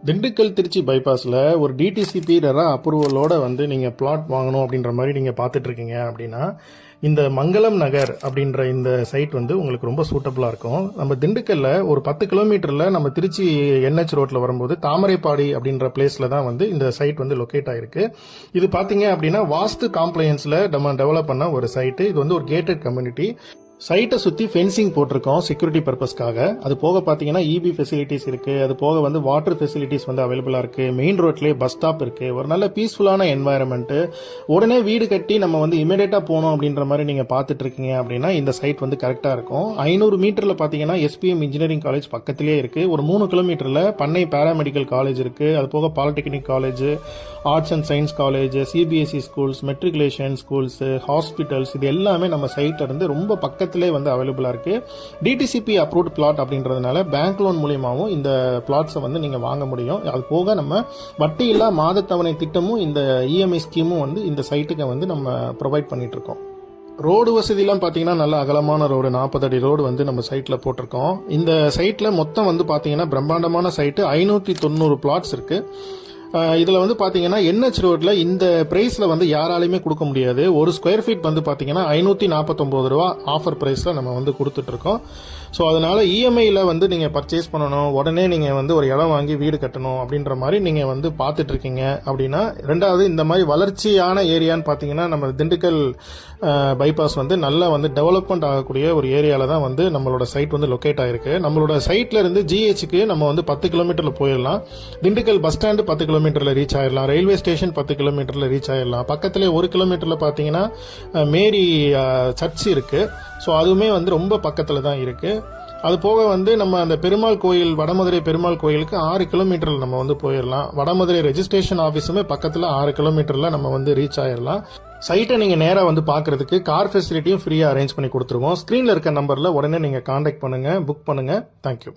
திண்டுக்கல் திருச்சி பைபாஸில் ஒரு DTCP RERA அப்ரூவலோட வந்து நீங்கள் பிளாட் வாங்கணும் அப்படின்ற மாதிரி நீங்கள் பார்த்துட்ருக்கீங்க அப்படின்னா இந்த மங்களம் நகர் அப்படின்ற இந்த சைட் வந்து உங்களுக்கு ரொம்ப சூட்டபுளாக இருக்கும். நம்ம திண்டுக்கல்ல ஒரு 10 கிலோமீட்டரில் நம்ம திருச்சி என்ஹெச் ரோட்டில் வரும்போது தாமரைப்பாடி அப்படின்ற பிளேஸில் தான் வந்து இந்த சைட் வந்து லொக்கேட் ஆயிருக்கு. இது பார்த்தீங்க அப்படின்னா வாஸ்து காம்ப்ளையன்ஸில் நம்ம டெவலப் பண்ண ஒரு சைட்டு. இது வந்து ஒரு கேட்டட் கம்யூனிட்டி. சைட்டை சுற்றி ஃபென்சிங் போட்டிருக்கோம் செக்யூரிட்டி பர்பஸ்க்காக. அது போக பார்த்தீங்கன்னா இபி ஃபெசிலிட்டிஸ் இருக்குது. அது போக வந்து வாட்டர் ஃபெசிலிட்டிஸ் வந்து அவைலபிளாக இருக்குது. மெயின் ரோட்லேயே பஸ் ஸ்டாப் இருக்குது. ஒரு நல்ல பீஸ்ஃபுல்லான என்வாயர்மெண்ட்டு. உடனே வீடு கட்டி நம்ம வந்து இமீடியட்டாக போகணும் அப்படின்ற மாதிரி நீங்கள் பார்த்துட்டு இருக்கீங்க அப்படின்னா இந்த சைட் வந்து கரெக்டாக இருக்கும். 500 மீட்டரில் பார்த்தீங்கன்னா எஸ்பிஎம் இன்ஜினியரிங் காலேஜ் பக்கத்திலே இருக்குது. ஒரு 3 கிலோமீட்டரில் பண்ணை பேராமெடிக்கல் காலேஜ் இருக்குது. அது போக polytechnic college, arts and science college, CBSE schools, matriculation schools, hospitals, இது எல்லாமே நம்ம சைட்ல இருந்து ரொம்ப பக்கத்திலே வந்து அவைலபிளா இருக்கு. டிடிசிபி அப்ரூவ்ட் பிளாட் அப்படின்றதுனால பேங்க் லோன் மூலியமாவும் இந்த பிளாட்ஸை வந்து நீங்க வாங்க முடியும். அது போக நம்ம வட்டி இல்லா மாதத்தவணை திட்டமும் இந்த இஎம்ஐ ஸ்கீமும் வந்து இந்த சைட்டுக்கு வந்து நம்ம ப்ரொவைட் பண்ணிட்டு இருக்கோம். ரோடு வசதியெல்லாம் பார்த்தீங்கன்னா நல்ல அகலமான ரோடு, 40 அடி ரோடு வந்து நம்ம சைட்டில் போட்டிருக்கோம். இந்த சைட்டில் மொத்தம் வந்து பார்த்தீங்கன்னா பிரம்மாண்டமான சைட்டு 590 பிளாட்ஸ் இருக்கு. இதில் வந்து பார்த்தீங்கன்னா என்ஹெச் ரோட்டில் இந்த ப்ரைஸில் வந்து யாராலையுமே கொடுக்க முடியாது. ஒரு ஸ்கொயர் ஃபீட் வந்து பார்த்தீங்கன்னா 549 ரூபா ஆஃபர் ப்ரைஸில் நம்ம வந்து கொடுத்துட்ருக்கோம். ஸோ அதனால் இஎம்ஐயில் வந்து நீங்கள் பர்ச்சேஸ் பண்ணணும், உடனே நீங்கள் வந்து ஒரு இடம் வாங்கி வீடு கட்டணும் அப்படின்ற மாதிரி நீங்கள் வந்து பார்த்துட்ருக்கீங்க அப்படின்னா. ரெண்டாவது, இந்த மாதிரி வளர்ச்சியான ஏரியான்னு பார்த்தீங்கன்னா நம்ம திண்டுக்கல் பைபாஸ் வந்து நல்லா வந்து டெவலப்மெண்ட் ஆகக்கூடிய ஒரு ஏரியாவில் தான் வந்து நம்மளோட சைட் வந்து லொக்கேட் ஆகிருக்கு. நம்மளோட சைட்டில் இருந்து ஜிஹெச்சுக்கு நம்ம வந்து 10 கிலோமீட்டரில் போயிடலாம். திண்டுக்கல் பஸ் ஸ்டாண்டு 10 கிலோமீட்டரில் ரீச் ஆயிடலாம். ரயில்வே ஸ்டேஷன் 10 கிலோமீட்டரில் ரீச் ஆயிடலாம். பக்கத்திலே 1 கிலோமீட்டரில் பார்த்தீங்கன்னா மேரி சர்ச் இருக்குது. ஸோ அதுவுமே வந்து ரொம்ப பக்கத்தில் தான் இருக்குது. அது போக வந்து நம்ம அந்த பெருமாள் கோயில், வடமதுரை பெருமாள் கோயிலுக்கு 6 கிலோமீட்டரில் நம்ம வந்து போயிடலாம். வடமதுரை ரெஜிஸ்ட்ரேஷன் ஆஃபீஸுமே பக்கத்தில் 6 கிலோமீட்டரில் நம்ம வந்து ரீச் ஆயிடலாம். சைட்டை நீங்கள் நேராக வந்து பார்க்கறதுக்கு கார் ஃபெசிலிட்டியும் ஃப்ரீயாக அரேஞ்ச் பண்ணி கொடுத்துருவோம். ஸ்க்ரீனில் இருக்க நம்பரில் உடனே நீங்கள் காண்டாக்ட் பண்ணுங்கள், புக் பண்ணுங்கள். தேங்க்யூ.